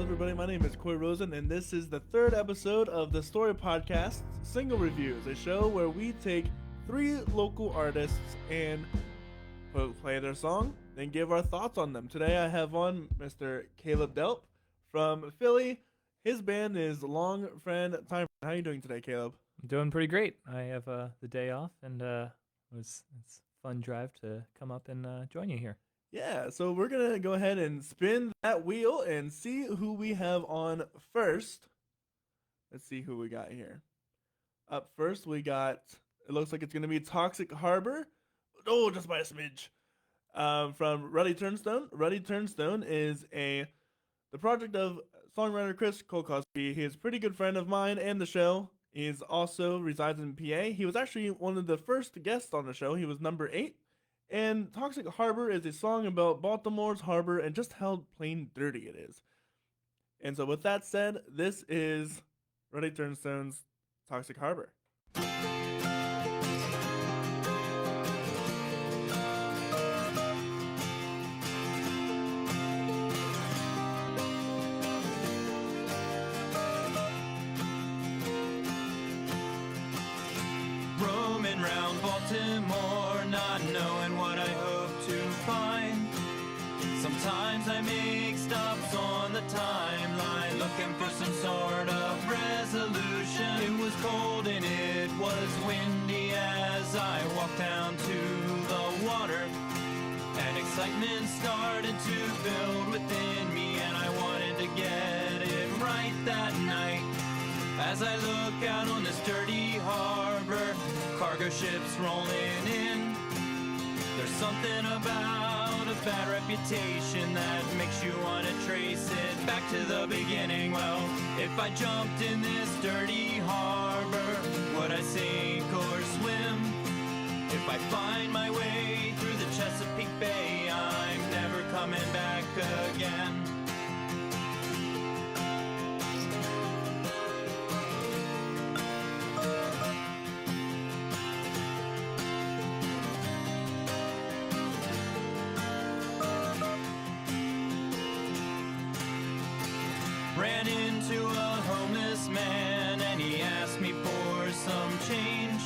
everybody. My name is Coy Rosen, and this is the third episode of the Story Podcast Single Reviews, a show where we take three local artists and play their song, then give our thoughts on them. Today I have on Mr. Caleb Delp from Philly. His band is Long Friend Time Friend. How are you doing today, Caleb? I'm doing pretty great. I have the day off, and it's a fun drive to come up and join you here. Yeah, so we're going to go ahead and spin that wheel and see who we have on first. Let's see who we got here. Up first, we got, it looks like it's going to be Toxic Harbor. Oh, just by a smidge. From Ruddy Turnstone. Ruddy Turnstone is the project of songwriter Chris Cosby. He is a pretty good friend of mine and the show. He also resides in PA. He was actually one of the first guests on the show. He was number 8. And Toxic Harbor is a song about Baltimore's harbor and just how plain dirty it is. And so with that said, this is Ruddy Turnstone's Toxic Harbor. Roaming round Baltimore, not knowing what I hope to find. Sometimes I make stops on the timeline, looking for some sort of resolution. It was cold and it was windy as I walked down to the water, and excitement started to build within me, and I wanted to get it right that night. As I look out on this dirty harbor, cargo ships rolling in. There's something about a bad reputation that makes you want to trace it back to the beginning. Well, if I jumped in this dirty harbor, would I sink or swim? If I find my way through the Chesapeake Bay, I'm never coming back again. Ran into a homeless man and he asked me for some change.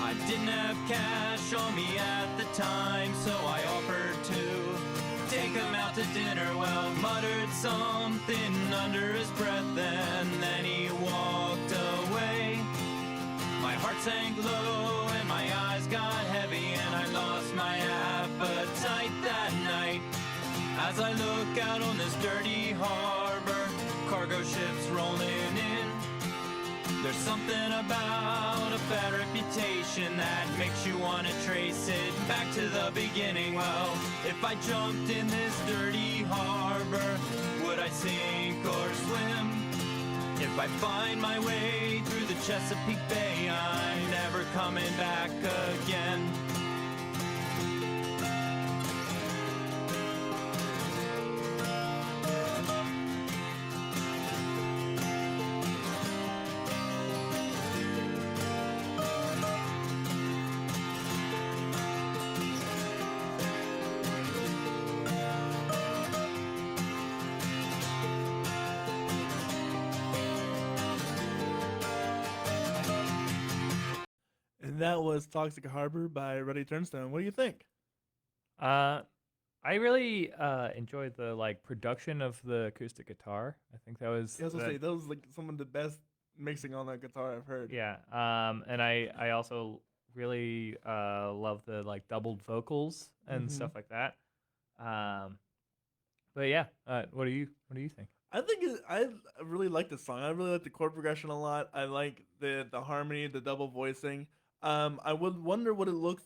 I didn't have cash on me at the time, so I offered to take him out to dinner. Well, muttered something under his breath and then he walked away. My heart sank low and my eyes got heavy and I lost my appetite that night. As I look out on this dirty harbor, cargo ships rolling in. There's something about a bad reputation that makes you want to trace it back to the beginning. Well, if I jumped in this dirty harbor, would I sink or swim? If I find my way through the Chesapeake Bay, I'm never coming back again. And that was Toxic Harbor by Ruddy Turnstone. What do you think? I really enjoyed the production of the acoustic guitar. I think that was Yeah, I was gonna say, that was like some of the best mixing on that guitar I've heard. yeah. And I also really love the doubled vocals and stuff like that. But yeah, what do you think? I really like the song. I really like the chord progression a lot. I like the harmony, the double voicing. I would wonder what it looks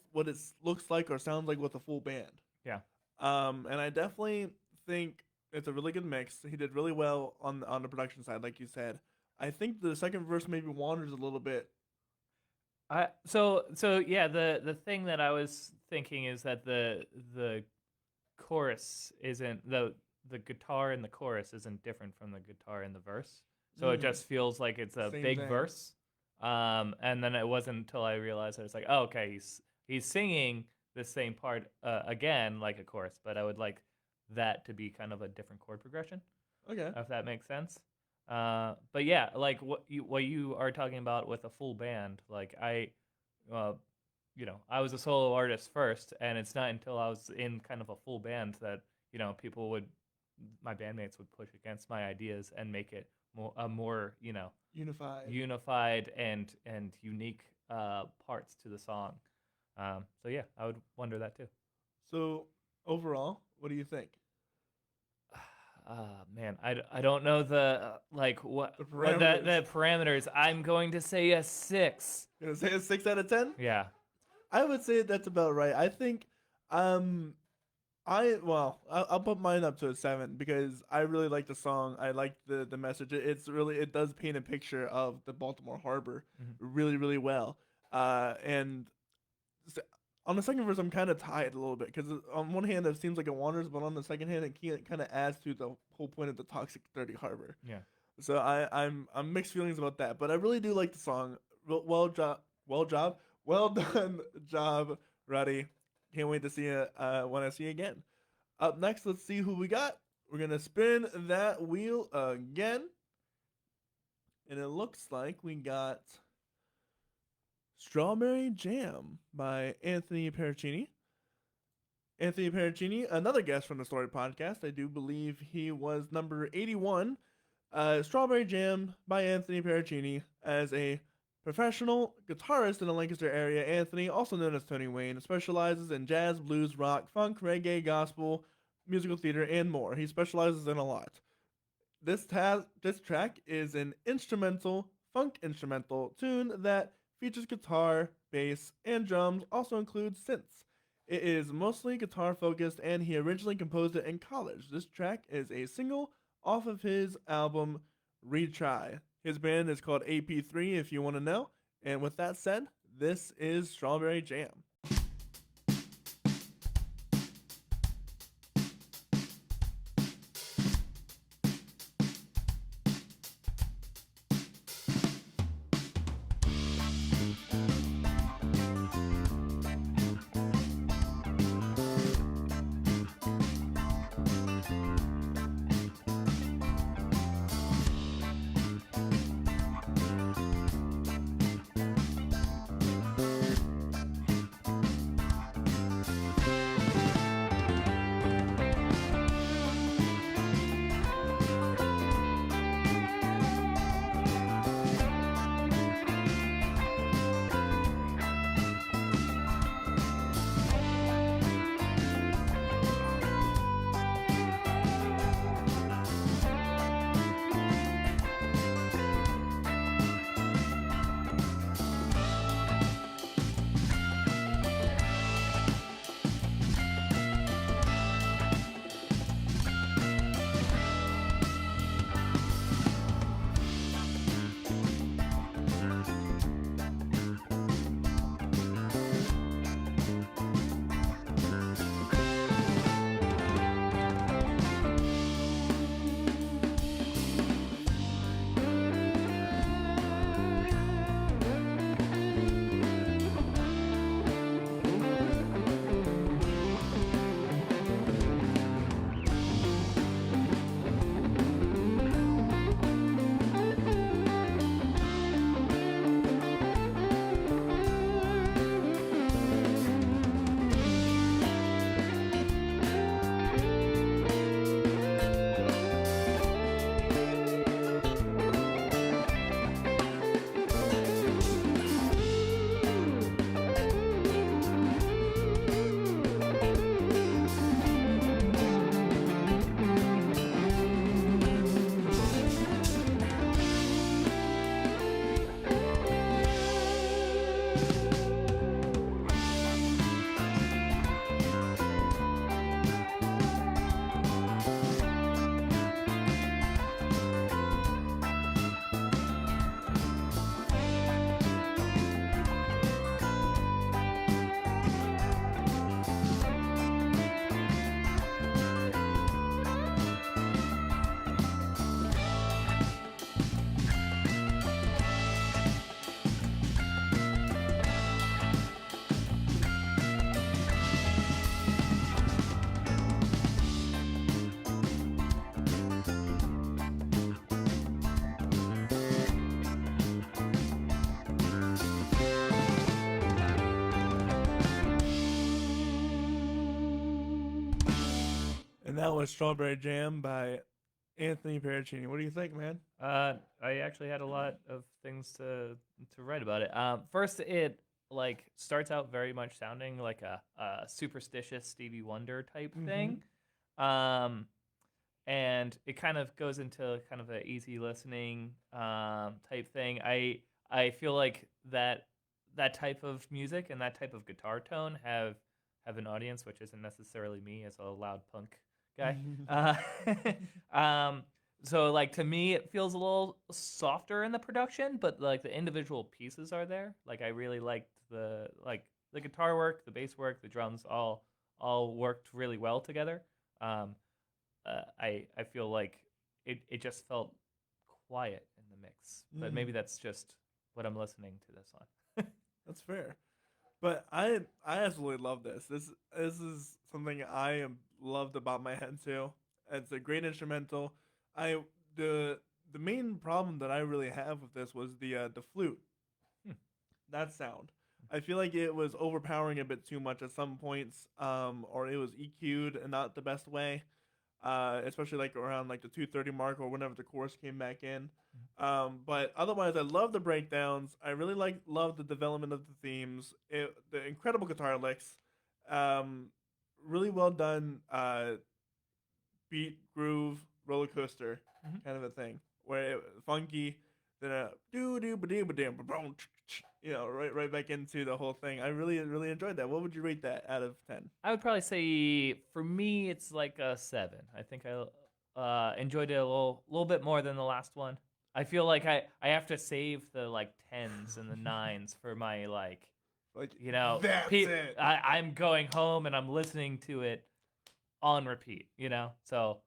like or sounds like with a full band. Yeah. And I definitely think it's a really good mix. He did really well on the production side, like you said. I think the second verse maybe wanders a little bit. So yeah, the thing that I was thinking is that the chorus isn't the guitar in the chorus isn't different from the guitar in the verse. So it just feels like it's a Same big thing. verse. And then it wasn't until I realized I was like, oh, okay, he's singing the same part again like a chorus, but I would like that to be kind of a different chord progression. Okay. if that makes sense. But yeah, like what you are talking about with a full band, like uh, I was a solo artist first, and it's not until I was in kind of a full band that my bandmates would push against my ideas and make it more Unified. and unique parts to the song. So yeah, I would wonder that too. So overall, what do you think? Man, I don't know the what The the parameters. I'm going to say a 6. You gonna say a 6 out of 10? Yeah. I would say that's about right. I think, I'll put mine up to a 7 because I really like the song. I like the message. It does paint a picture of the Baltimore Harbor really really well. And on the second verse, I'm kind of tied a little bit because on one hand it seems like it wanders, but on the second hand it kind of adds to the whole point of the toxic dirty harbor. Yeah. So I'm mixed feelings about that, but I really do like the song. Well done job, Ruddy. Can't wait to see it when I see it again. Up next, let's see who we got. We're gonna spin that wheel again, and it looks like we got Strawberry Jam by Anthony Pieruccini. Anthony Pieruccini, another guest from the Story Podcast. I do believe he was number 81. Strawberry Jam by Anthony Pieruccini. As a professional guitarist in the Lancaster area, Anthony, also known as Tony Wayne, specializes in jazz, blues, rock, funk, reggae, gospel, musical theater, and more. He specializes in a lot. This track is an funk instrumental tune that features guitar, bass, and drums, also includes synths. It is mostly guitar focused, and he originally composed it in college. This track is a single off of his album Retry. His band is called AP3 if you want to know. And with that said, this is Strawberry Jam. that was Strawberry Jam by Anthony Pieruccini. What do you think, man? I actually had a lot of things to write about it. First, it like starts out very much sounding like a superstitious Stevie Wonder type thing, and it kind of goes into kind of an easy listening type thing. I feel like that type of music and that type of guitar tone have an audience, which isn't necessarily me as a loud punk guy. So like to me, it feels a little softer in the production, but like the individual pieces are there. Like I really liked the guitar work, the bass work, the drums all worked really well together. I feel like it just felt quiet in the mix, but maybe that's just what I'm listening to this on. That's fair. But I absolutely love this. This is something I loved about my head too. It's a great instrumental. The main problem that I really have with this was the flute. That sound. I feel like it was overpowering a bit too much at some points, or it was EQ'd and not the best way. Especially like around like the 2:30 mark or whenever the chorus came back in. But otherwise, I love the breakdowns. I really love the development of the themes. The incredible guitar licks. Really well done. Beat, groove, roller coaster kind of a thing. Where funky, then right back into the whole thing. I really enjoyed that. What would you rate that out of 10? I would probably say for me it's like a 7. I think I enjoyed it a little bit more than the last one. I feel like I have to save the like 10s and the 9s for my like that's it. I'm going home and I'm listening to it on repeat, So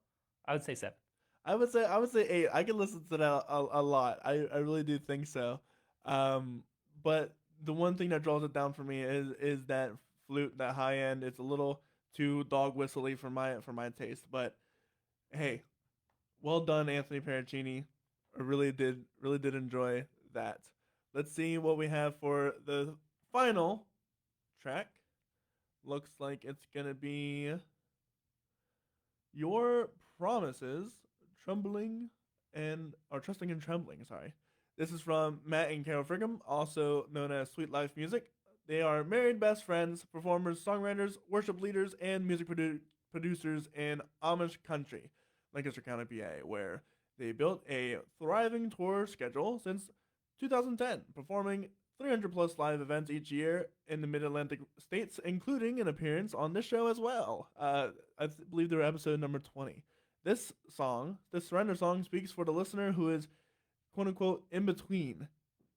I would say 7. I would say 8. I can listen to that a lot. I really do think so. But the one thing that draws it down for me is that flute, that high end. It's a little too dog whistly for my taste. But hey, well done, Anthony Pieruccini. I really did enjoy that. Let's see what we have for the final track. Looks like it's gonna be Your Promises, Trusting and Trembling, sorry. This is from Matt and Carol Friggum, also known as Sweet Life Music. They are married best friends, performers, songwriters, worship leaders, and music producers in Amish country, Lancaster County, PA, where they built a thriving tour schedule since 2010, performing 300 plus live events each year in the mid-Atlantic states, including an appearance on this show as well. I believe they were episode number 20. This surrender song, speaks for the listener who is quote-unquote in between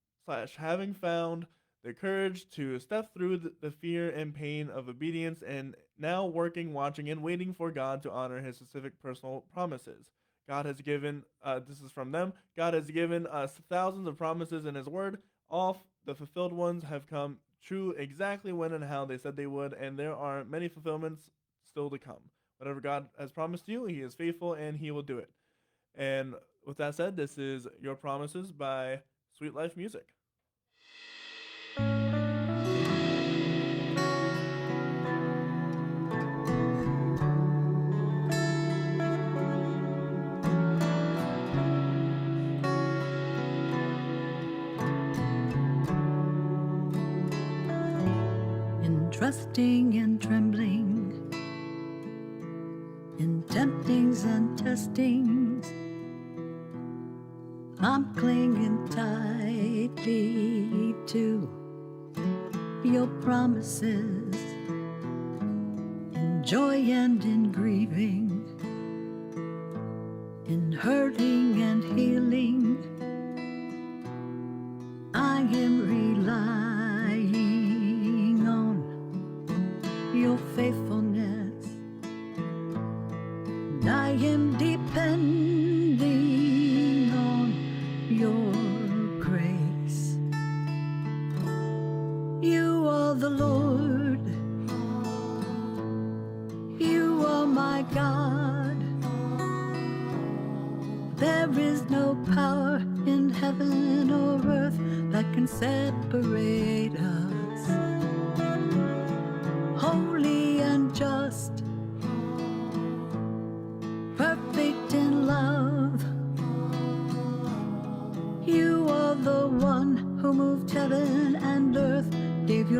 / having found the courage to step through the fear and pain of obedience and now working, watching, and waiting for God to honor his specific personal promises. God has given, this is from them, God has given us thousands of promises in his word. All the fulfilled ones have come true exactly when and how they said they would, and there are many fulfillments still to come. Whatever God has promised you, he is faithful and he will do it. And with that said, this is Your Promises by Sweet Life Music. In trusting and trembling, in temptings and testings, I'm clinging tightly to your promises. In joy and in grieving, in hurting and healing, I am relying on your faithfulness, and I am depending on your grace. You are the Lord, you are my God. There is no power in heaven or earth that can separate us. Holy and just,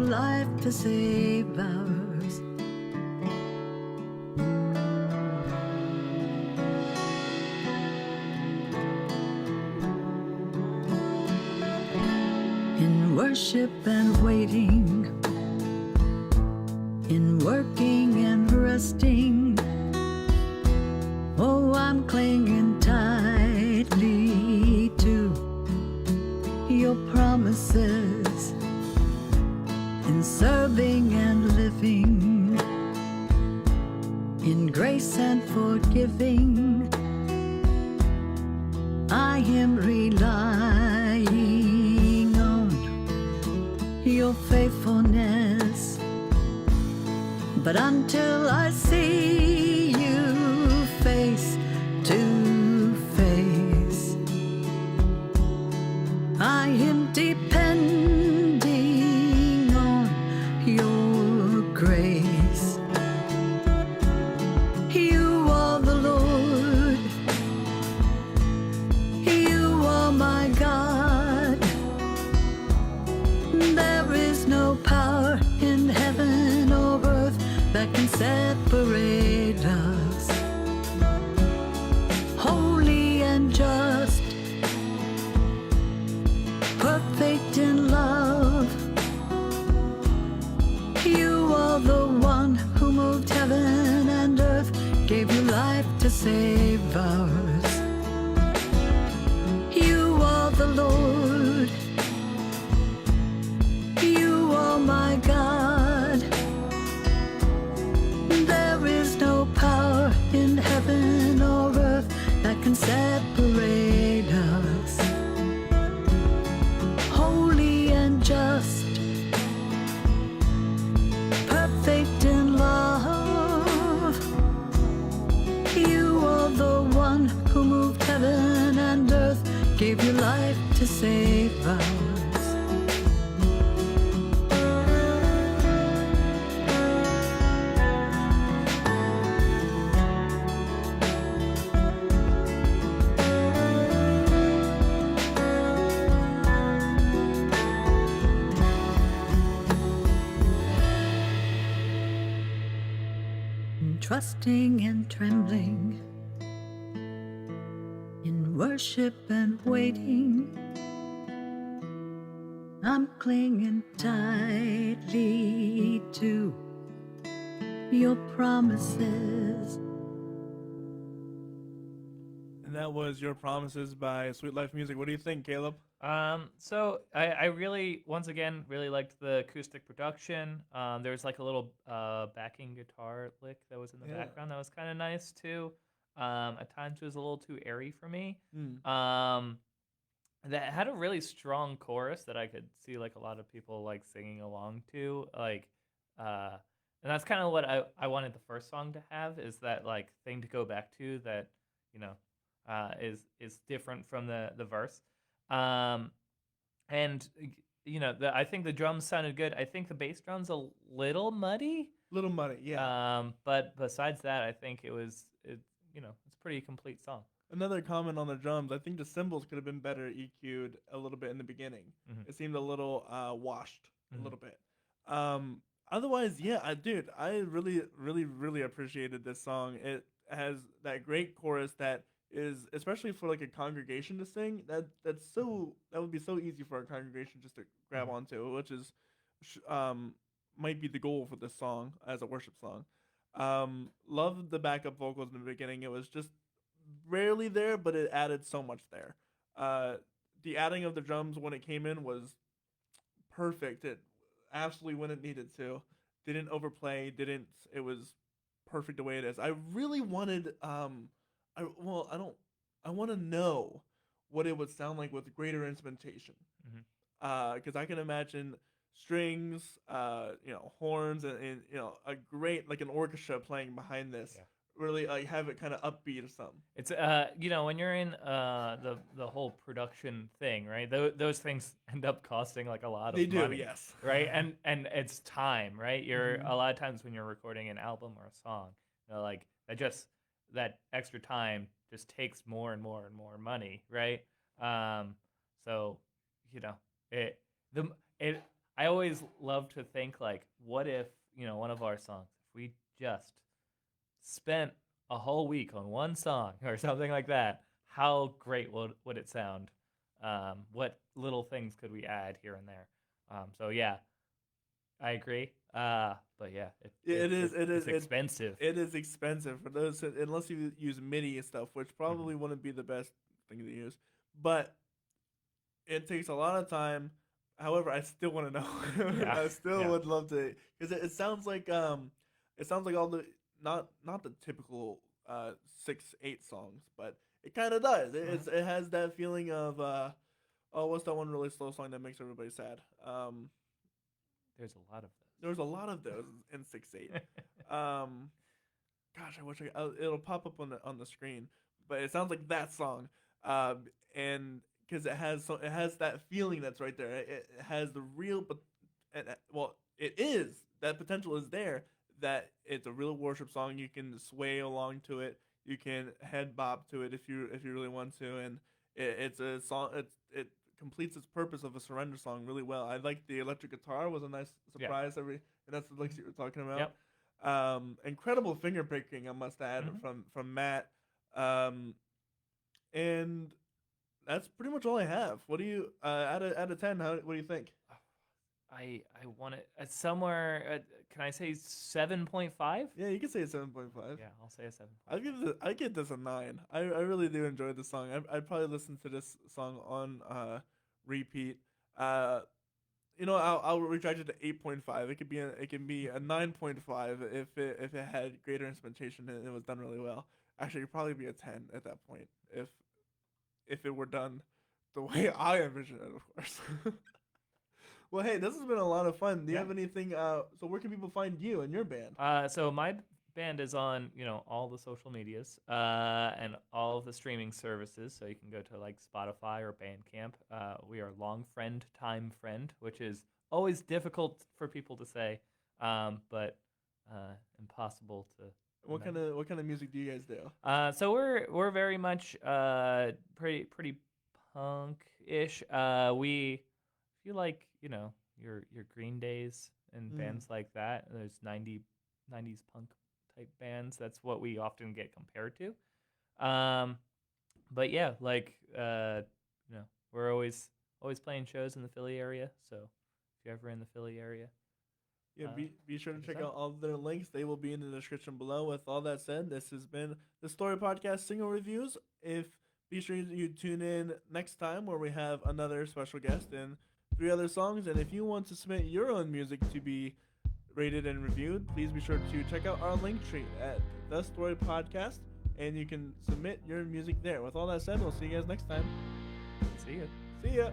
life to save ours. In worship and waiting, in working and resting, oh, I'm clinging tightly to your promises. In serving and living, in grace and forgiving, I am relying on your faithfulness. But until I see you face to face, I am depending on your grace. You are the Lord, you are my God. There is no power in heaven or earth that can separate us. Holy and just, perfect in love, you are the one who moved heaven and earth, gave your life to save ours. You are the Lord, you are my God. There is no power in heaven or earth that can separate us. Holy and just, perfect in love, you are the one who moved heaven and earth, gave your life to save us. Trusting and trembling, in worship and waiting, I'm clinging tightly to your promises. And that was Your Promises by Sweet Life Music. What do you think, Caleb? So I really, once again, really liked the acoustic production. There was like a little backing guitar lick that was in the background that was kind of nice too. At times it was a little too airy for me. That had a really strong chorus that I could see like a lot of people like singing along to, like, and that's kind of what I wanted the first song to have, is that like thing to go back to that, you know, is different from the verse. And you know, I think the drums sounded good. I think the bass drum's a little muddy. Little Money, yeah. But besides that, I think it's a pretty complete song. Another comment on the drums, I think the cymbals could have been better EQ'd a little bit in the beginning. Mhm. It seemed a little washed, Mhm. a little bit. Otherwise, yeah, I really appreciated this song. It has that great chorus that is, especially for like a congregation to sing, that would be so easy for a congregation just to grab onto, which is might be the goal for this song as a worship song. Loved the backup vocals in the beginning. It was just rarely there, but it added so much there. The adding of the drums when it came in was perfect. It absolutely when it needed to. Didn't overplay. It was perfect the way it is. I really wanted. I want to know what it would sound like with greater instrumentation. Because I can imagine strings, horns, and a great like an orchestra playing behind this. Yeah. Really like have it kind of upbeat or something. It's when you're in the whole production thing, right? Those things end up costing like a lot of They do, money, yes. right? And it's time, right? You're a lot of times when you're recording an album or a song, like that extra time just takes more and more and more money, right? So it I always love to think like, what if, one of our songs, if we just spent a whole week on one song or something like that, how great would it sound? What little things could we add here and there? So yeah, I agree. But yeah, it's expensive. It is expensive for those unless you use MIDI and stuff, which probably wouldn't be the best thing to use. But it takes a lot of time. However, I still want to know. Yeah, I still yeah. would love to, because it sounds like all the not the typical 6/8 songs, but it kind of does. It has that feeling of what's that one really slow song that makes everybody sad? There's a lot of those. There's a lot of those in 6/8. Gosh, I wish it'll pop up on the screen, but it sounds like that song, and because it has that feeling that's right there. It has the real, but it is, that potential is there. That it's a real worship song. You can sway along to it. You can head bop to it if you really want to, and it's a song. It completes its purpose of a surrender song really well. I like the electric guitar was a nice surprise. And that's the licks you were talking about. Yep. Incredible finger picking, I must add, from Matt. And that's pretty much all I have. What do you out of 10? What do you think? I want it somewhere. Can I say 7.5? Yeah, you can say a 7.5. Yeah, I'll say a 7.5. I give this a 9. I really do enjoy the song. I'd probably listen to this song on repeat. I'll retract it to 8.5. It can be a 9.5 if it had greater instrumentation and it was done really well. Actually, it'd probably be a 10 at that point if it were done the way I envision it, of course. Well, hey, this has been a lot of fun. Do you have anything? So where can people find you and your band? So my band is on, all the social medias, and all of the streaming services. So you can go to like Spotify or Bandcamp. We are Long Friend Time Friend, which is always difficult for people to say, but impossible to. What kind of music do you guys do? So we're very much pretty punk-ish. If you like, your Green Days and bands like that, there's 90s punk type bands. That's what we often get compared to. But yeah, like we're always playing shows in the Philly area. So if you're ever in the Philly area, yeah, be sure to check out all of their links. They will be in the description below. With all that said, this has been the Story Podcast Single Reviews. Be sure you tune in next time where we have another special guest and 3 other songs. And if you want to submit your own music to be rated and reviewed, please be sure to check out our link tree at The Story Podcast, and you can submit your music there. With all that said, we'll see you guys next time. see ya. See ya.